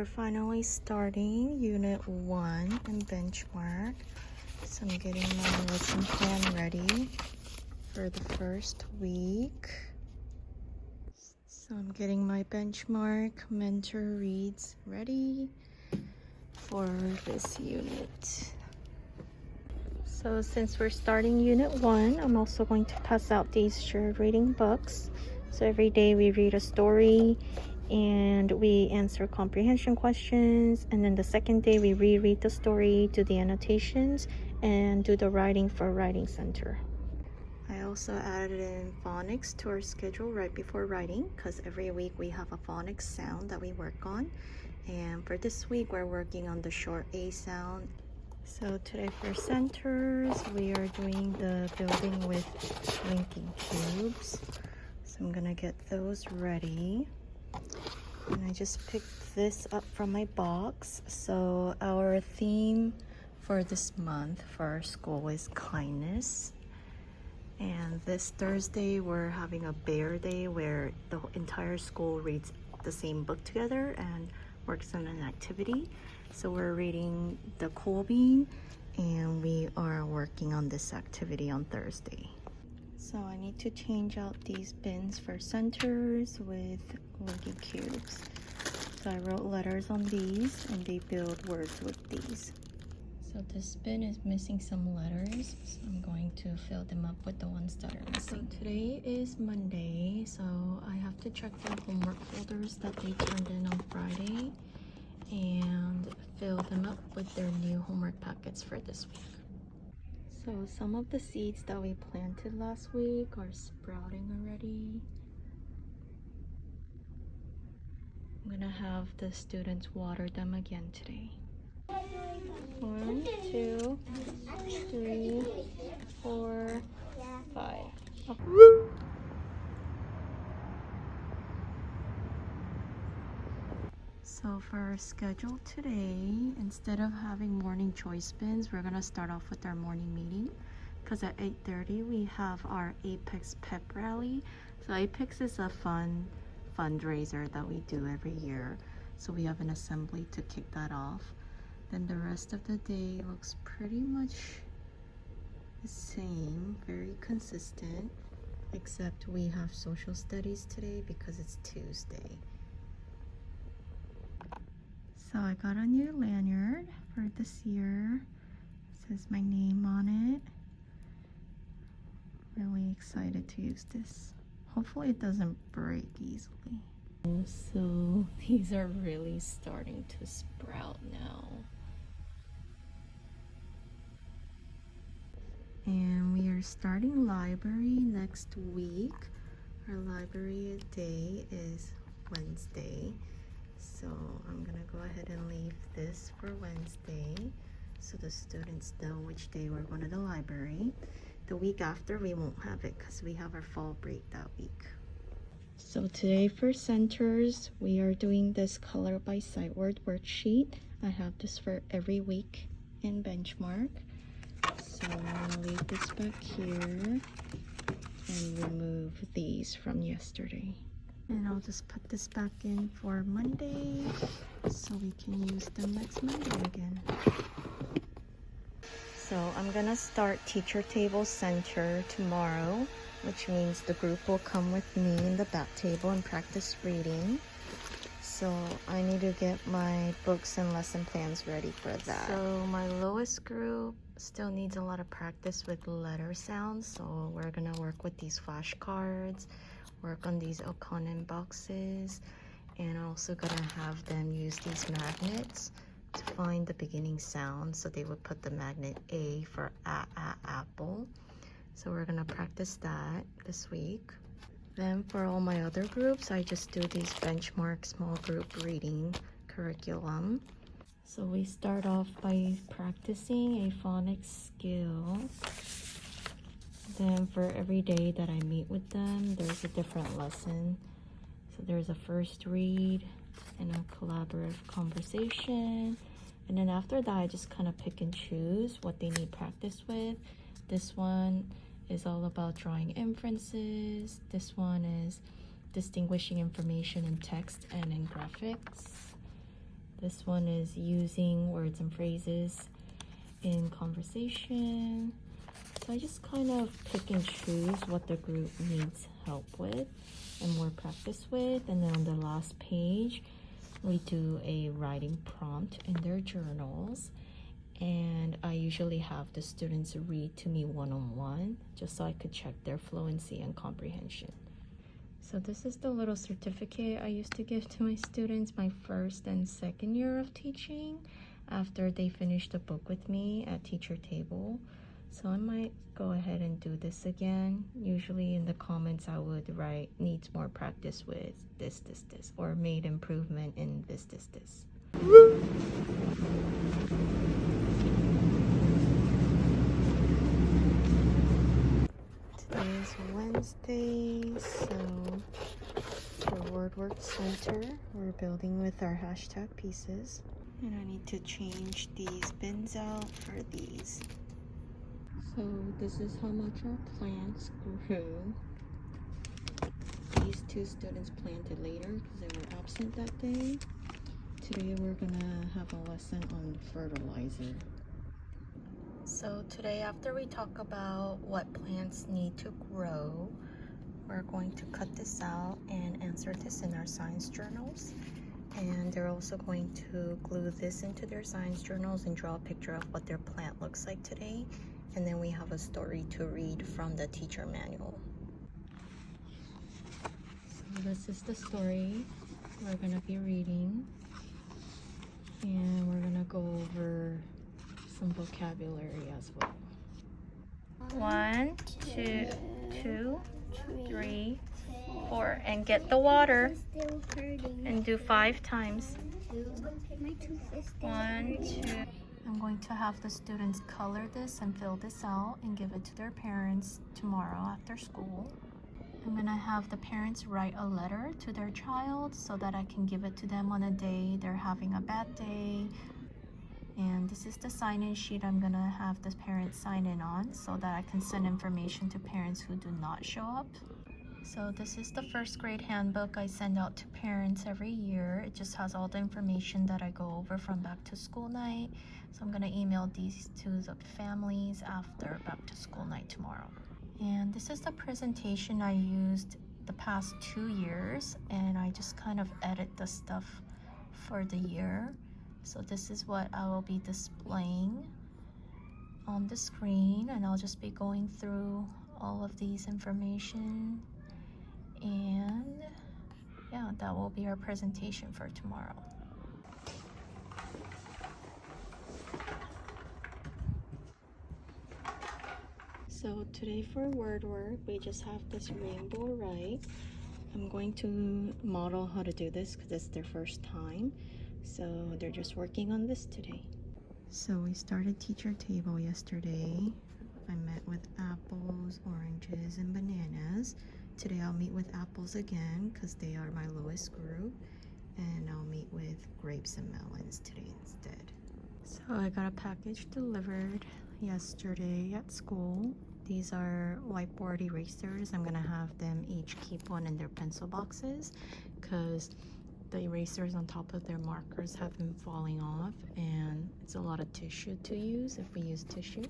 we're finally starting Unit 1 in Benchmark. So I'm getting my lesson plan ready for the first week. So I'm getting my Benchmark mentor reads ready for this unit. So since we're starting Unit 1, I'm also going to pass out these shared reading books. So every day we read a story and we answer comprehension questions, and then the second day we reread the story, do the annotations, and do the writing for Writing Center. I also added in phonics to our schedule right before writing, because every week we have a phonics sound that we work on. And for this week we're working on the short A sound. So today for centers, we are doing the building with linking cubes. So I'm gonna get those ready. And I just picked this up from my box. So our theme for this month for our school is kindness. And this Thursday we're having a bear day where the entire school reads the same book together and works on an activity. So we're reading The Cool Bean and we are working on this activity on Thursday. So I need to change out these bins for centers with linking cubes. So I wrote letters on these and they build words with these. So this bin is missing some letters, so I'm going to fill them up with the ones that are missing. So today is Monday, so I have to check their homework folders that they turned in on Friday and fill them up with their new homework packets for this week. So some of the seeds that we planted last week are sprouting already. I'm gonna have the students water them again today. 1, 2, 3, 4, 5. Oh. So for our schedule today, instead of having morning choice bins, we're gonna start off with our morning meeting, because at 8:30 we have our Apex pep rally. So Apex is a fun fundraiser that we do every year. So we have an assembly to kick that off. Then the rest of the day looks pretty much the same, very consistent, except we have social studies today because it's Tuesday. So I got a new lanyard for this year. It says my name on it. Really excited to use this. Hopefully it doesn't break easily. So these are really starting to sprout now. And we are starting library next week. Our library day is Wednesday. So I'm gonna go ahead and leave this for Wednesday so the students know which day we're going to the library. The week after we won't have it because we have our fall break that week. So today for centers, we are doing this color by sight word worksheet. I have this for every week in Benchmark. So I'm gonna leave this back here and remove these from yesterday. And I'll just put this back in for Monday so we can use them next Monday again. So I'm gonna start teacher table center tomorrow, which means the group will come with me in the back table and practice reading. So I need to get my books and lesson plans ready for that. So my lowest group still needs a lot of practice with letter sounds, so we're gonna work with these flashcards, work on these Okonin boxes, and also gonna have them use these magnets to find the beginning sound. So they would put the magnet A for apple. So we're gonna practice that this week. Then for all my other groups, I just do these Benchmark small group reading curriculum. So we start off by practicing a phonics skill. Then for every day that I meet with them, there's a different lesson. So there's a first read and a collaborative conversation. And then after that, I just kind of pick and choose what they need practice with. This one is all about drawing inferences. This one is distinguishing information in text and in graphics. This one is using words and phrases in conversation. So I just kind of pick and choose what the group needs help with and more practice with. And then on the last page, we do a writing prompt in their journals. And I usually have the students read to me one-on-one just so I could check their fluency and comprehension. So this is the little certificate I used to give to my students my first and second year of teaching after they finished the book with me at teacher table. So I might go ahead and do this again. Usually in the comments I would write needs more practice with this, or made improvement in this. Today is Wednesday, so for WordWork Center, we're building with our hashtag pieces. And I need to change these bins out for these. So this is how much our plants grew. These two students planted later because they were absent that day. Today we're gonna have a lesson on fertilizer. So today, after we talk about what plants need to grow, we're going to cut this out and answer this in our science journals. And they're also going to glue this into their science journals and draw a picture of what their plant looks like today. And then we have a story to read from the teacher manual. So this is the story we're gonna be reading. And we're gonna go over some vocabulary as well. 1, 2, 3, 4. And get the water. And do 5 times. 1, 2. I'm going to have the students color this and fill this out and give it to their parents tomorrow after school. I'm gonna have the parents write a letter to their child so that I can give it to them on a day they're having a bad day. And this is the sign-in sheet I'm gonna have the parents sign in on so that I can send information to parents who do not show up. So this is the first grade handbook I send out to parents every year. It just has all the information that I go over from back to school night. So I'm gonna email these to the families after back to school night tomorrow. And this is the presentation I used the past 2 years, and I just kind of edit the stuff for the year. So this is what I will be displaying on the screen, and I'll just be going through all of these information. And yeah, that will be our presentation for tomorrow. So today for word work, we just have this rainbow right. I'm going to model how to do this because it's their first time. So they're just working on this today. So we started teacher table yesterday. I met with apples, oranges, and bananas. Today I'll meet with apples again because they are my lowest group. And I'll meet with grapes and melons today instead. So I got a package delivered yesterday at school. These are whiteboard erasers. I'm gonna have them each keep one in their pencil boxes because the erasers on top of their markers have been falling off, and it's a lot of tissue to use if we use tissue.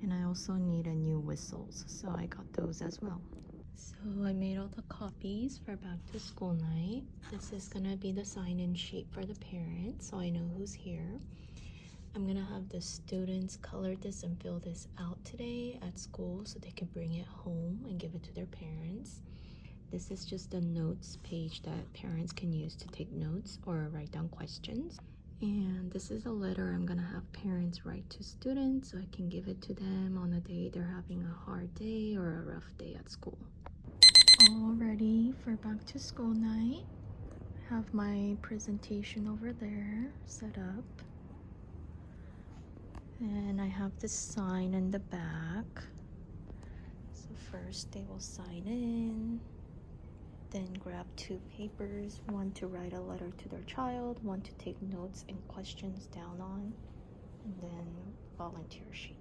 And I also need a new whistles, so I got those as well. So I made all the copies for back to school night. This is gonna be the sign-in sheet for the parents, so I know who's here. I'm gonna have the students color this and fill this out today at school so they can bring it home and give it to their parents. This is just a notes page that parents can use to take notes or write down questions. And this is a letter I'm gonna have parents write to students so I can give it to them on a day they're having a hard day or a rough day at school. All ready for back to school night. I have my presentation over there set up. And I have this sign in the back. So first they will sign in, then grab 2 papers, one to write a letter to their child, one to take notes and questions down on, and then volunteer sheet.